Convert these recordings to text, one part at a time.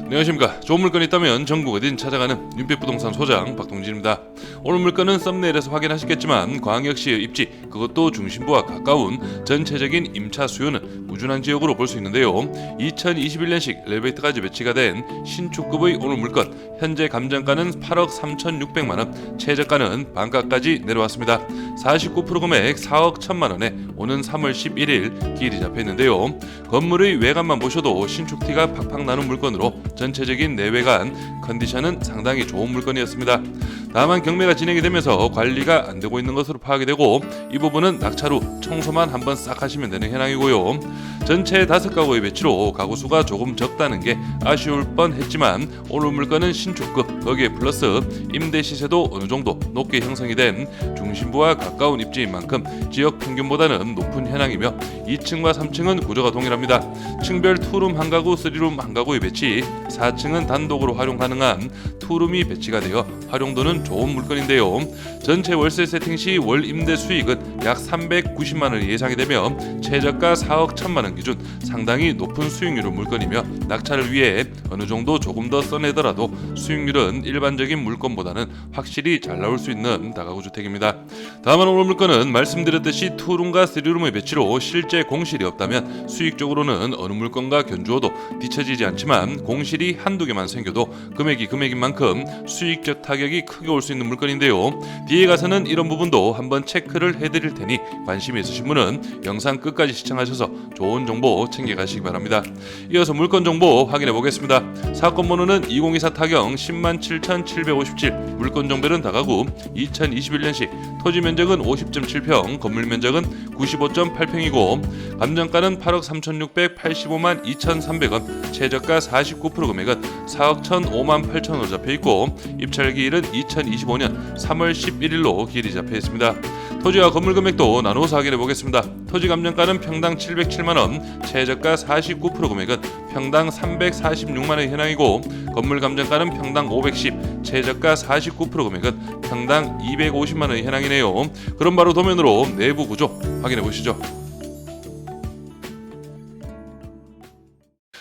안녕하십니까. 좋은 물건이 있다면 전국 어딘 찾아가는 윤빛부동산 소장 박동진입니다. 오늘 물건은 썸네일에서 확인하셨겠지만 광역시의 입지, 그것도 중심부와 가까운 전체적인 임차 수요는 무준한 지역으로 볼 수 있는데요. 2021년식 엘리베이터까지 배치가 된 신축급의 오늘 물건, 현재 감정가는 8억 3,600만원, 최저가는 반가까지 내려왔습니다. 49% 금액 4억 1천만원에 오는 3월 11일 기일이 잡혀있는데요. 건물의 외관만 보셔도 신축티가 팍팍 나는 물건으로 전체적인 내외관 컨디션은 상당히 좋은 물건이었습니다. 다만 경매가 진행이 되면서 관리가 안 되고 있는 것으로 파악이 되고, 이 부분은 낙찰 후 청소만 한번 싹 하시면 되는 현황이고요. 전체 5가구의 배치로 가구 수가 조금 적다는 게 아쉬울 뻔했지만 오늘 물건은 신축급, 거기에 플러스 임대 시세도 어느 정도 높게 형성이 된 중심부와 가까운 입지인 만큼 지역 평균보다는 높은 현황이며 2층과 3층은 구조가 동일합니다. 층별 투룸 한 가구, 3룸 한 가구의 배치, 4층은 단독으로 활용 가능한 투룸이 배치가 되어 활용도는 좋은 물건인데요. 전체 월세 세팅 시 월 임대 수익은 약 390만원이 예상이 되며 최저가 4억 1천만원 기준 상당히 높은 수익률의 물건이며 낙찰을 위해 어느 정도 조금 더 써내더라도 수익률은 일반적인 물건보다는 확실히 잘 나올 수 있는 다가구 주택입니다. 다만 오늘 물건은 말씀드렸듯이 투룸과 3룸의 배치로 실제 공실이 없다면 수익적으로는 어느 물건과 견주어도 뒤처지지 않지만, 공실이 한두 개만 생겨도 금액인 만큼 수익적 타격이 크게 올 수 있는 물건인데요. 뒤에 가서는 이런 부분도 한번 체크를 해드릴 테니 관심이 있으신 분은 영상 끝까지 시청하셔서 좋은 정보 챙겨가시기 바랍니다. 이어서 물건 정보 확인해 보겠습니다. 사건 번호는 2024 타경 107,757, 물건 정보는 다가구 2021년식, 토지 면적은 50.7평, 건물 면적은 95.8평이고 감정가는 8억 3,685만 2,300원, 최저가 49% 금액은 4억 1,005만 8천원으로 잡혀있고 입찰기일은 2025년 3월 11일로 기일이 잡혀있습니다. 토지와 건물 금액도 나누어서 확인해 보겠습니다. 토지 감정가는 평당 707만원, 최저가 49% 금액은 평당 346만원 현황이고, 건물 감정가는 평당 510, 최저가 49% 금액은 평당 250만원 현황이네요. 그럼 바로 도면으로 내부 구조 확인해 보시죠.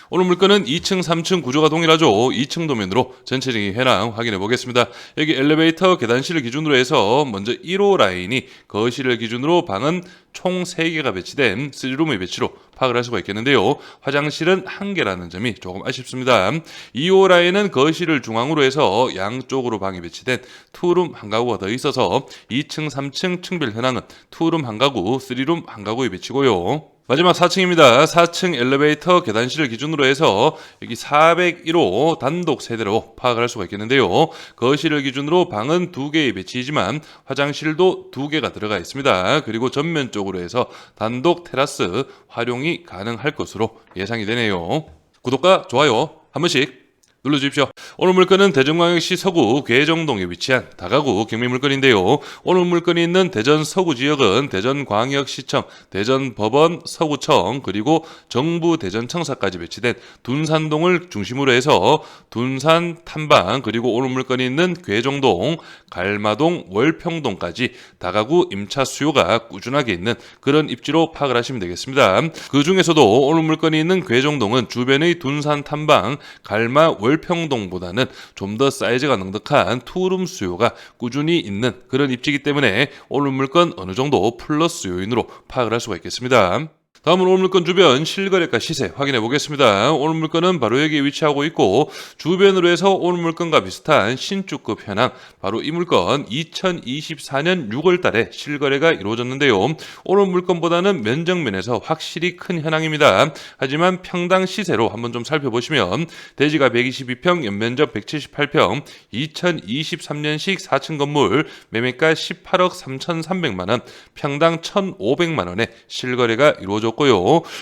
오늘 물건은 2층, 3층 구조가 동일하죠. 2층 도면으로 전체적인 현황 확인해 보겠습니다. 여기 엘리베이터 계단실을 기준으로 해서 먼저 1호 라인이 거실을 기준으로 방은 총 3개가 배치된 3룸의 배치로 파악을 할 수가 있겠는데요. 화장실은 1개라는 점이 조금 아쉽습니다. 2호 라인은 거실을 중앙으로 해서 양쪽으로 방이 배치된 투룸 한 가구가 더 있어서 2층, 3층 층별 현황은 투룸 한 가구, 3룸 한 가구의 배치고요. 마지막 4층입니다. 4층 엘리베이터 계단실을 기준으로 해서 여기 401호 단독 세대로 파악을 할 수가 있겠는데요. 거실을 기준으로 방은 2개의 배치이지만 화장실도 2개가 들어가 있습니다. 그리고 전면 쪽으로 해서 단독 테라스 활용이 가능할 것으로 예상이 되네요. 구독과 좋아요 한 번씩 눌러주십시오. 오늘 물건은 대전광역시 서구 괴정동에 위치한 다가구 경매 물건인데요. 오늘 물건이 있는 대전 서구 지역은 대전광역시청, 대전법원, 서구청, 그리고 정부 대전청사까지 배치된 둔산동을 중심으로 해서 둔산, 탐방, 그리고 오늘 물건이 있는 괴정동, 갈마동, 월평동까지 다가구 임차 수요가 꾸준하게 있는 그런 입지로 파악을 하시면 되겠습니다. 그 중에서도 오늘 물건이 있는 괴정동은 주변의 둔산, 탐방, 갈마, 월평동보다는 좀 더 사이즈가 넉넉한 투룸 수요가 꾸준히 있는 그런 입지이기 때문에 오늘 물건 어느 정도 플러스 요인으로 파악을 할 수가 있겠습니다. 다음은 오늘 물건 주변 실거래가 시세 확인해 보겠습니다. 오늘 물건은 바로 여기에 위치하고 있고, 주변으로 해서 오늘 물건과 비슷한 신축급 현황, 바로 이 물건 2024년 6월 달에 실거래가 이루어졌는데요. 오늘 물건보다는 면적면에서 확실히 큰 현황입니다. 하지만 평당 시세로 한번 좀 살펴보시면 대지가 122평, 연면적 178평, 2023년식 4층 건물, 매매가 18억 3,300만원, 평당 1,500만원에 실거래가 이루어졌고,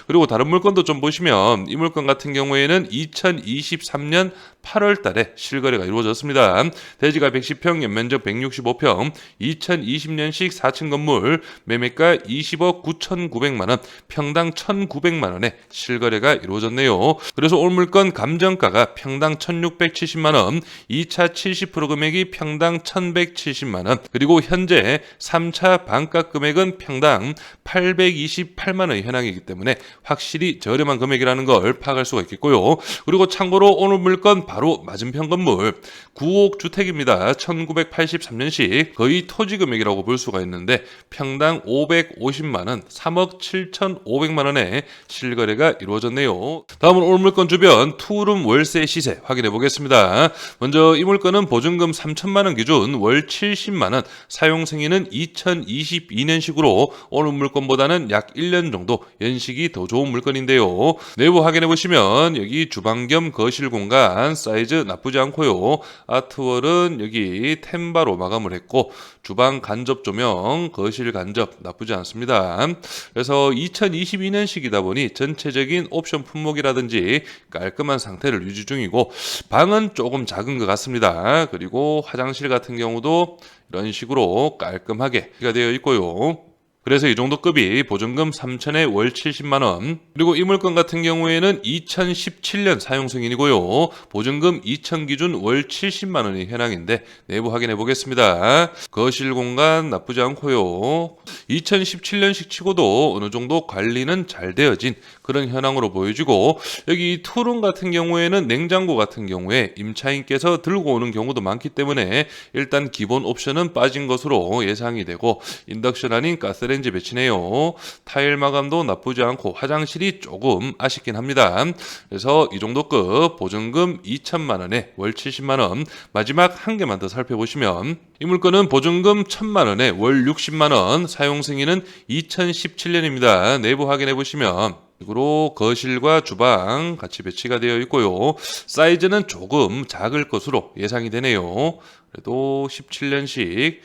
그리고 다른 물건도 좀 보시면 이 물건 같은 경우에는 2023년 8월 달에 실거래가 이루어졌습니다. 대지가 110평, 연면적 165평, 2020년식 4층 건물, 매매가 20억 9,900만원, 평당 1,900만원에 실거래가 이루어졌네요. 그래서 오늘 물건 감정가가 평당 1,670만원, 2차 70% 금액이 평당 1,170만원, 그리고 현재 3차 반가 금액은 평당 828만원의 현황이기 때문에 확실히 저렴한 금액이라는 걸 파악할 수가 있겠고요. 그리고 참고로 오늘 물건 바로 맞은편 건물 9옥 주택입니다. 1983년식 거의 토지 금액이라고 볼 수가 있는데 평당 550만원, 3억 7,500만원에 실거래가 이루어졌네요. 다음은 오늘 물건 주변 투룸 월세 시세 확인해 보겠습니다. 먼저 이 물건은 보증금 3천만원 기준 월 70만원, 사용 승인은 2022년식으로 오늘 물건보다는 약 1년 정도 연식이 더 좋은 물건인데요. 내부 확인해 보시면 여기 주방 겸 거실 공간 사이즈 나쁘지 않고요. 아트월은 여기 템바로 마감을 했고 주방 간접 조명, 거실 간접 나쁘지 않습니다. 그래서 2022년식이다 보니 전체적인 옵션 품목이라든지 깔끔한 상태를 유지 중이고 방은 조금 작은 것 같습니다. 그리고 화장실 같은 경우도 이런 식으로 깔끔하게 되어 있고요. 그래서 이 정도 급이 보증금 3천에 월 70만원. 그리고 이 물건 같은 경우에는 2017년 사용 승인이고요. 보증금 2000 기준 월 70만원이 현황인데 내부 확인해 보겠습니다. 거실 공간 나쁘지 않고요. 2017년식 치고도 어느 정도 관리는 잘 되어진 그런 현황으로 보여지고 여기 투룸 같은 경우에는 냉장고 같은 경우에 임차인께서 들고 오는 경우도 많기 때문에 일단 기본 옵션은 빠진 것으로 예상이 되고 인덕션 아닌 가스레인지 배치네요. 타일 마감도 나쁘지 않고 화장실이 조금 아쉽긴 합니다. 그래서 이 정도급 보증금 2천만원에 월 70만원. 마지막 한 개만 더 살펴보시면 이 물건은 보증금 1,000만원에 월 60만원, 사용 승인은 2017년입니다. 내부 확인해 보시면 식으로 거실과 주방 같이 배치가 되어 있고요. 사이즈는 조금 작을 것으로 예상이 되네요. 그래도 17년식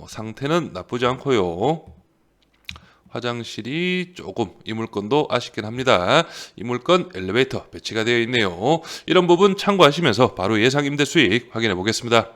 상태는 나쁘지 않고요. 화장실이 조금 이 물건도 아쉽긴 합니다. 이 물건 엘리베이터 배치가 되어 있네요. 이런 부분 참고하시면서 바로 예상 임대 수익 확인해 보겠습니다.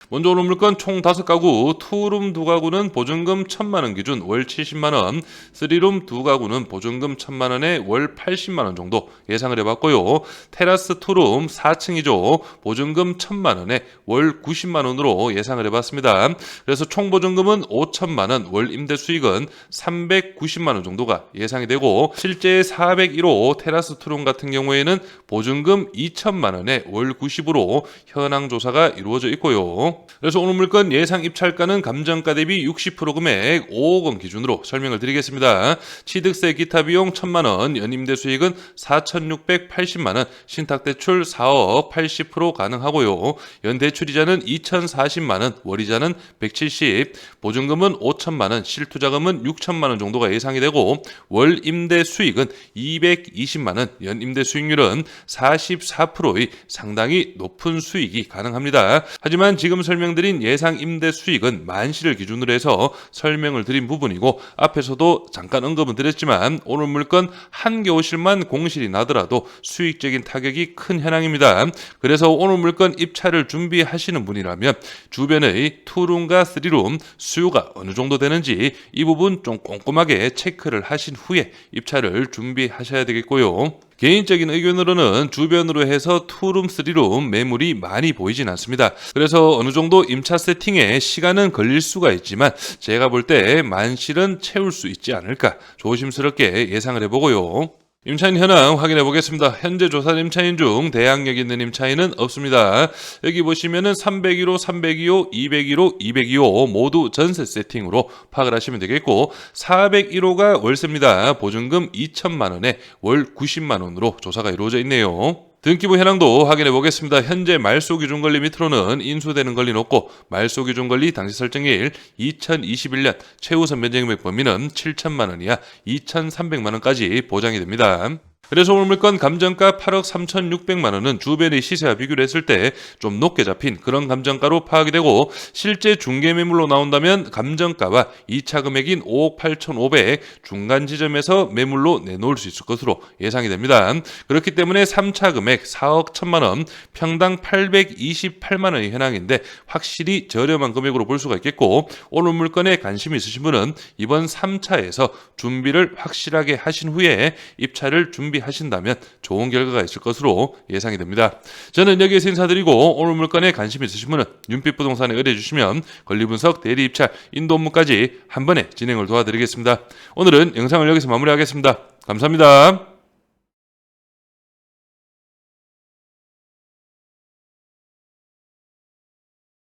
먼저 오늘 물건 총 5가구, 투룸 2가구는 보증금 1,000만원 기준 월 70만원, 3룸 2가구는 보증금 1,000만원에 월 80만원 정도 예상을 해봤고요. 테라스 투룸 4층이죠. 보증금 1,000만원에 월 90만원으로 예상을 해봤습니다. 그래서 총 보증금은 5천만원, 월 임대 수익은 390만원 정도가 예상이 되고 실제 401호 테라스 투룸 같은 경우에는 보증금 2천만원에 월 90으로 현황 조사가 이루어져 있고요. 그래서 오늘 물건 예상 입찰가는 감정가 대비 60% 금액 5억 원 기준으로 설명을 드리겠습니다. 취득세 기타 비용 1,000만원, 연임대 수익은 4,680만원, 신탁대출 4억 80% 가능하고요. 연대출이자는 2,040만원, 월이자는 170, 보증금은 5천만원, 실투자금은 6천만원 정도가 예상이 되고 월 임대 수익은 220만원, 연임대 수익률은 44%의 상당히 높은 수익이 가능합니다. 하지만 지금 설명드린 예상 임대 수익은 만시를 기준으로 해서 설명을 드린 부분이고 앞에서도 잠깐 언급은 드렸지만 오늘 물건 한 개호실만 공실이 나더라도 수익적인 타격이 큰 현황입니다. 그래서 오늘 물건 입찰을 준비하시는 분이라면 주변의 투룸과 3룸 수요가 어느 정도 되는지 이 부분 좀 꼼꼼하게 체크를 하신 후에 입찰을 준비하셔야 되겠고요. 개인적인 의견으로는 주변으로 해서 투룸, 3룸 매물이 많이 보이진 않습니다. 그래서 어느 정도 임차 세팅에 시간은 걸릴 수가 있지만 제가 볼 때 만실은 채울 수 있지 않을까 조심스럽게 예상을 해보고요. 임차인 현황 확인해 보겠습니다. 현재 조사 임차인 중 대항력 있는 임차인은 없습니다. 여기 보시면은 301호, 302호, 201호, 202호 모두 전세 세팅으로 파악을 하시면 되겠고 401호가 월세입니다. 보증금 2천만 원에 월 90만 원으로 조사가 이루어져 있네요. 등기부 현황도 확인해 보겠습니다. 현재 말소 기준 권리 밑으로는 인수되는 권리는 없고 말소 기준 권리 당시 설정일 2021년 최우선 면제금액 범위는 7천만 원이야 2,300만 원까지 보장이 됩니다. 그래서 오늘 물건 감정가 8억 3,600만 원은 주변의 시세와 비교를 했을 때 좀 높게 잡힌 그런 감정가로 파악이 되고 실제 중개 매물로 나온다면 감정가와 2차 금액인 5억 8,500 중간 지점에서 매물로 내놓을 수 있을 것으로 예상이 됩니다. 그렇기 때문에 3차 금액 4억 1,000만 원, 평당 828만 원의 현황인데 확실히 저렴한 금액으로 볼 수가 있겠고 오늘 물건에 관심이 있으신 분은 이번 3차에서 준비를 확실하게 하신 후에 입찰을 준비 준비하신다면 좋은 결과가 있을 것으로 예상이 됩니다. 저는 여기에서 인사드리고 오늘 물건에 관심 있으신 분은 윤빛부동산에 의뢰주시면 권리분석, 대리입찰, 인도 업무까지 한 번에 진행을 도와드리겠습니다. 오늘은 영상을 여기서 마무리하겠습니다. 감사합니다.